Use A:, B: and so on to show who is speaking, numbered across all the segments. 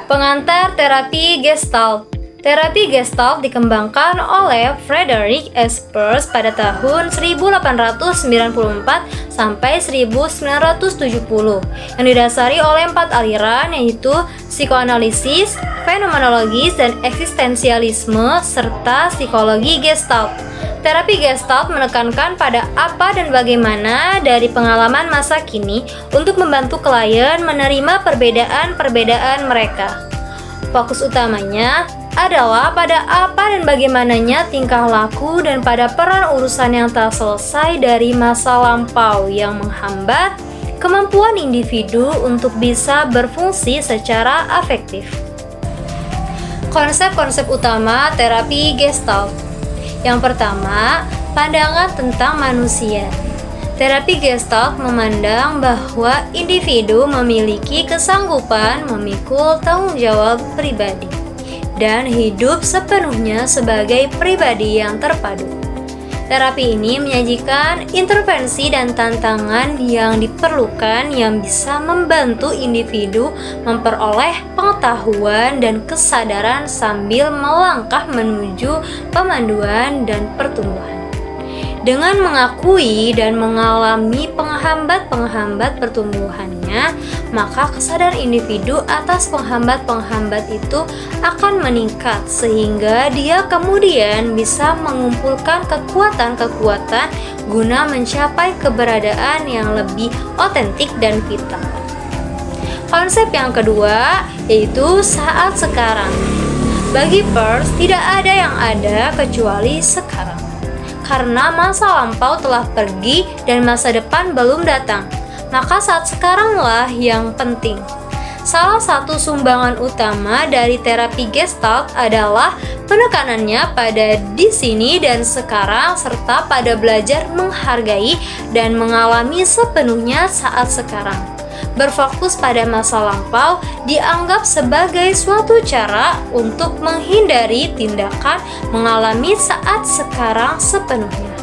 A: Pengantar terapi Gestalt. Terapi Gestalt dikembangkan oleh Frederick Espers pada tahun 1894 sampai 1970 yang didasari oleh 4 aliran, yaitu psikoanalisis, fenomenologis, dan eksistensialisme serta psikologi Gestalt. Terapi Gestalt menekankan pada apa dan bagaimana dari pengalaman masa kini untuk membantu klien menerima perbedaan-perbedaan mereka. Fokus utamanya adalah pada apa dan bagaimananya tingkah laku dan pada peran urusan yang tak selesai dari masa lampau yang menghambat kemampuan individu untuk bisa berfungsi secara afektif. Konsep-konsep utama terapi Gestalt. Yang pertama, pandangan tentang manusia. Terapi Gestalt memandang bahwa individu memiliki kesanggupan memikul tanggung jawab pribadi dan hidup sepenuhnya sebagai pribadi yang terpadu. Terapi ini menyajikan intervensi dan tantangan yang diperlukan yang bisa membantu individu memperoleh pengetahuan dan kesadaran sambil melangkah menuju pemanduan dan pertumbuhan. Dengan mengakui dan mengalami penghambat-penghambat pertumbuhannya, maka kesadaran individu atas penghambat-penghambat itu akan meningkat sehingga dia kemudian bisa mengumpulkan kekuatan-kekuatan guna mencapai keberadaan yang lebih otentik dan vital. Konsep yang kedua yaitu saat sekarang. Bagi Peirce, tidak ada yang ada kecuali sekarang. Karena masa lampau telah pergi dan masa depan belum datang, maka saat sekaranglah yang penting. Salah satu sumbangan utama dari terapi Gestalt adalah penekanannya pada di sini dan sekarang serta pada belajar menghargai dan mengalami sepenuhnya saat sekarang. Berfokus pada masa lampau dianggap sebagai suatu cara untuk menghindari tindakan mengalami saat sekarang sepenuhnya.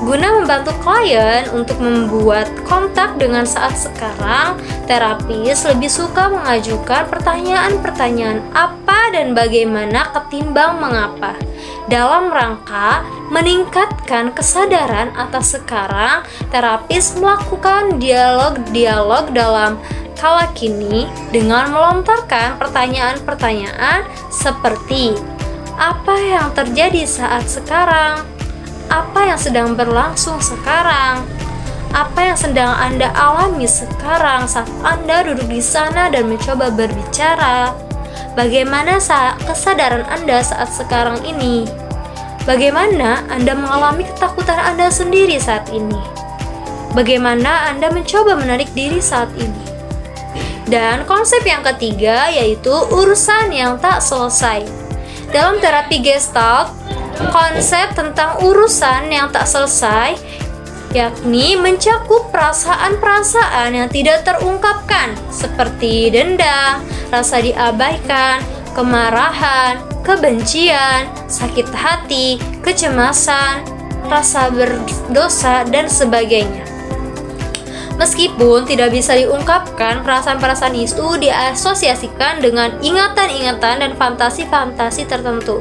A: Guna membantu klien untuk membuat kontak dengan saat sekarang, terapis lebih suka mengajukan pertanyaan-pertanyaan apa dan bagaimana ketimbang mengapa. Dalam rangka meningkatkan kesadaran atas sekarang, terapis melakukan dialog-dialog dalam kala kini dengan melontarkan pertanyaan-pertanyaan seperti apa yang terjadi saat sekarang? Apa yang sedang berlangsung sekarang? Apa yang sedang Anda alami sekarang saat Anda duduk di sana dan mencoba berbicara? Bagaimana kesadaran Anda saat sekarang ini? Bagaimana Anda mengalami ketakutan Anda sendiri saat ini? Bagaimana Anda mencoba menarik diri saat ini? Dan konsep yang ketiga yaitu urusan yang tak selesai. Dalam terapi Gestalt, konsep tentang urusan yang tak selesai yakni mencakup perasaan-perasaan yang tidak terungkapkan seperti dendam, rasa diabaikan, kemarahan, kebencian, sakit hati, kecemasan, rasa berdosa, dan sebagainya. Meskipun tidak bisa diungkapkan, perasaan-perasaan itu diasosiasikan dengan ingatan-ingatan dan fantasi-fantasi tertentu.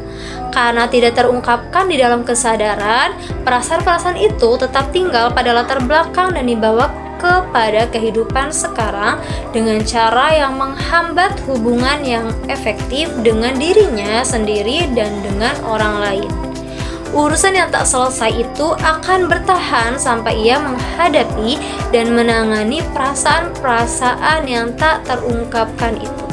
A: Karena tidak terungkapkan di dalam kesadaran, perasaan-perasaan itu tetap tinggal pada latar belakang dan dibawa kepada kehidupan sekarang dengan cara yang menghambat hubungan yang efektif dengan dirinya sendiri dan dengan orang lain. Urusan yang tak selesai itu akan bertahan sampai ia menghadapi dan menangani perasaan-perasaan yang tak terungkapkan itu.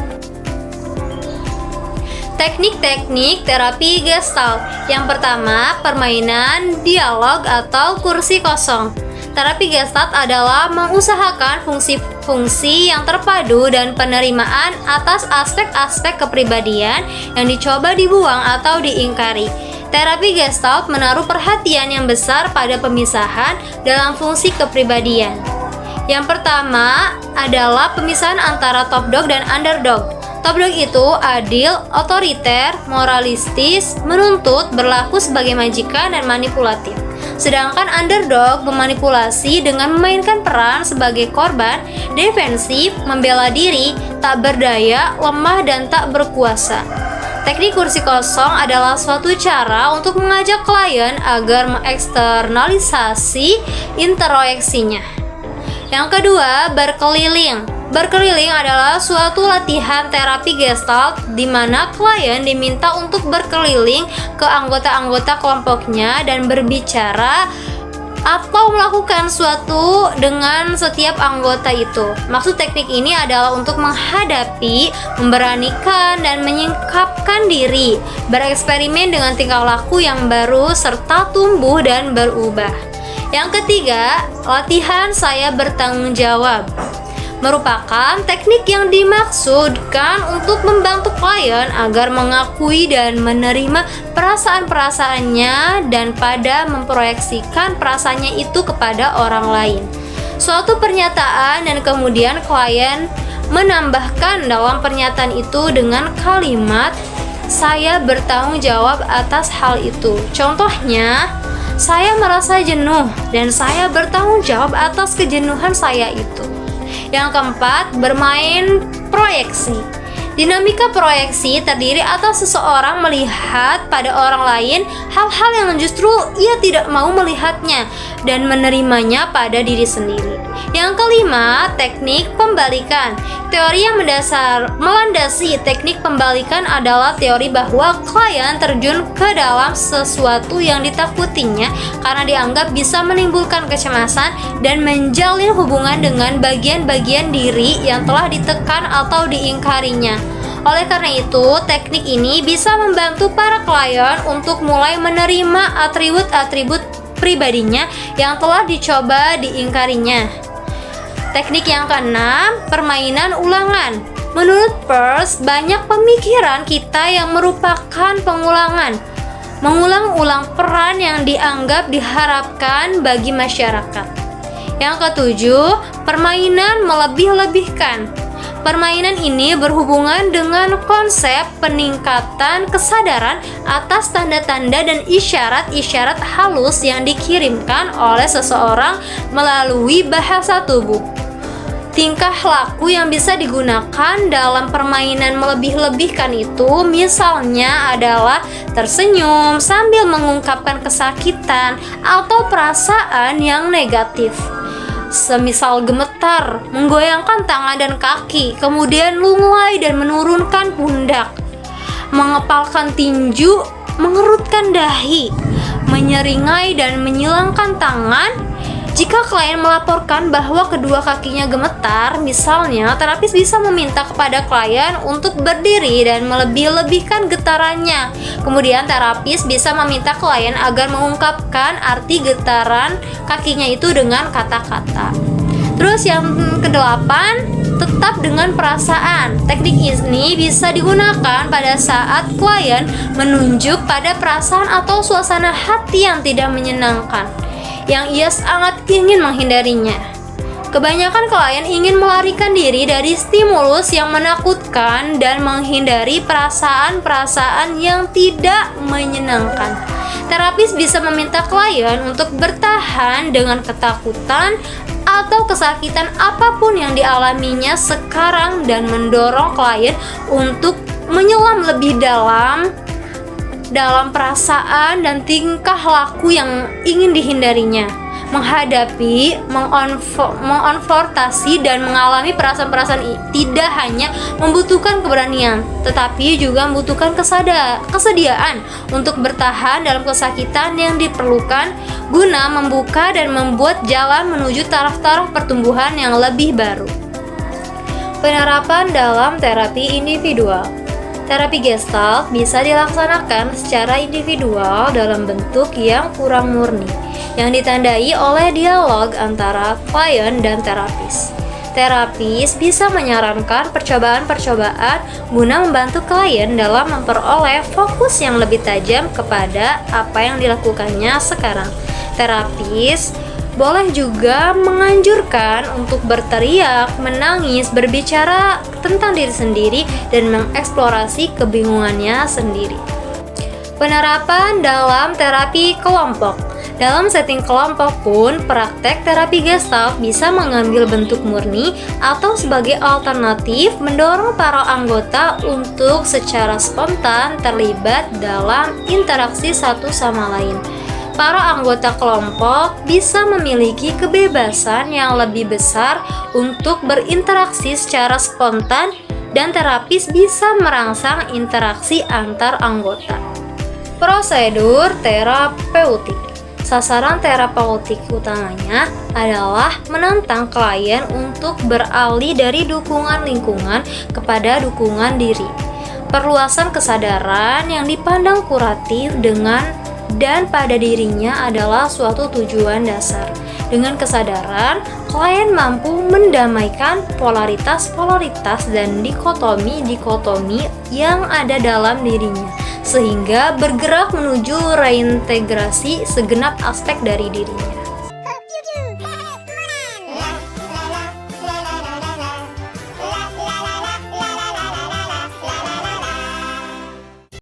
A: Teknik-teknik terapi Gestalt. Yang pertama, permainan dialog atau kursi kosong. Terapi Gestalt adalah mengusahakan fungsi-fungsi yang terpadu dan penerimaan atas aspek-aspek kepribadian yang dicoba dibuang atau diingkari. Terapi Gestalt menaruh perhatian yang besar pada pemisahan dalam fungsi kepribadian. Yang pertama adalah pemisahan antara top dog dan underdog. Top dog itu adil, otoriter, moralistis, menuntut, berlaku sebagai majikan, dan manipulatif. Sedangkan underdog memanipulasi dengan memainkan peran sebagai korban, defensif, membela diri, tak berdaya, lemah, dan tak berkuasa. Teknik kursi kosong adalah suatu cara untuk mengajak klien agar mengeksternalisasi introyeksinya. Yang kedua, berkeliling. Berkeliling adalah suatu latihan terapi Gestalt di mana klien diminta untuk berkeliling ke anggota-anggota kelompoknya dan berbicara atau melakukan suatu dengan setiap anggota itu. Maksud teknik ini adalah untuk menghadapi, memberanikan, dan menyingkapkan diri, bereksperimen dengan tingkah laku yang baru, serta tumbuh dan berubah. Yang ketiga, latihan saya bertanggung jawab merupakan teknik yang dimaksudkan untuk membantu klien agar mengakui dan menerima perasaan-perasaannya dan pada memproyeksikan perasaannya itu kepada orang lain. Suatu pernyataan dan kemudian klien menambahkan dalam pernyataan itu dengan kalimat saya bertanggung jawab atas hal itu. Contohnya, saya merasa jenuh dan saya bertanggung jawab atas kejenuhan saya itu. Yang keempat, bermain proyeksi. Dinamika proyeksi terdiri atas seseorang melihat pada orang lain hal-hal yang justru ia tidak mau melihatnya dan menerimanya pada diri sendiri. Yang kelima, teknik pembalikan. Teori yang melandasi teknik pembalikan adalah teori bahwa klien terjun ke dalam sesuatu yang ditakutinya karena dianggap bisa menimbulkan kecemasan dan menjalin hubungan dengan bagian-bagian diri yang telah ditekan atau diingkarinya. Oleh karena itu, teknik ini bisa membantu para klien untuk mulai menerima atribut-atribut pribadinya yang telah dicoba diingkarinya. Teknik yang keenam, permainan ulangan. Menurut Peirce, banyak pemikiran kita yang merupakan pengulangan. Mengulang-ulang peran yang dianggap diharapkan bagi masyarakat. Yang ketujuh, permainan melebih-lebihkan. Permainan ini berhubungan dengan konsep peningkatan kesadaran atas tanda-tanda dan isyarat-isyarat halus yang dikirimkan oleh seseorang melalui bahasa tubuh. Tingkah laku yang bisa digunakan dalam permainan melebih-lebihkan itu misalnya adalah tersenyum sambil mengungkapkan kesakitan atau perasaan yang negatif. Semisal gemetar, menggoyangkan tangan dan kaki, kemudian lunglai dan menurunkan pundak, mengepalkan tinju, mengerutkan dahi, menyeringai dan menyilangkan tangan. Jika klien melaporkan bahwa kedua kakinya gemetar, misalnya, terapis bisa meminta kepada klien untuk berdiri dan melebih-lebihkan getarannya. Kemudian terapis bisa meminta klien agar mengungkapkan arti getaran kakinya itu dengan kata-kata. Terus yang kedelapan, tetap dengan perasaan. Teknik ini bisa digunakan pada saat klien menunjuk pada perasaan atau suasana hati yang tidak menyenangkan, yang ia sangat ingin menghindarinya. Kebanyakan klien ingin melarikan diri dari stimulus yang menakutkan dan menghindari perasaan-perasaan yang tidak menyenangkan. Terapis bisa meminta klien untuk bertahan dengan ketakutan atau kesakitan apapun yang dialaminya sekarang dan mendorong klien untuk menyelam lebih dalam perasaan dan tingkah laku yang ingin dihindarinya, menghadapi, mengonfrontasi dan mengalami perasaan-perasaan tidak hanya membutuhkan keberanian, tetapi juga membutuhkan kesediaan untuk bertahan dalam kesakitan yang diperlukan guna membuka dan membuat jalan menuju taraf-taraf pertumbuhan yang lebih baru. Penerapan dalam terapi individual. Terapi Gestalt bisa dilaksanakan secara individual dalam bentuk yang kurang murni, yang ditandai oleh dialog antara klien dan terapis. Terapis bisa menyarankan percobaan-percobaan guna membantu klien dalam memperoleh fokus yang lebih tajam kepada apa yang dilakukannya sekarang. Terapis boleh juga menganjurkan untuk berteriak, menangis, berbicara tentang diri sendiri, dan mengeksplorasi kebingungannya sendiri. Penerapan dalam terapi kelompok. Dalam setting kelompok pun, praktek terapi Gestalt bisa mengambil bentuk murni atau sebagai alternatif mendorong para anggota untuk secara spontan terlibat dalam interaksi satu sama lain. Para anggota kelompok bisa memiliki kebebasan yang lebih besar untuk berinteraksi secara spontan dan terapis bisa merangsang interaksi antar anggota. Prosedur terapeutik. Sasaran terapeutik utamanya adalah menantang klien untuk beralih dari dukungan lingkungan kepada dukungan diri. Perluasan kesadaran yang dipandang kuratif dan pada dirinya adalah suatu tujuan dasar. Dengan kesadaran, klien mampu mendamaikan polaritas-polaritas dan dikotomi-dikotomi yang ada dalam dirinya, sehingga bergerak menuju reintegrasi segenap aspek dari dirinya.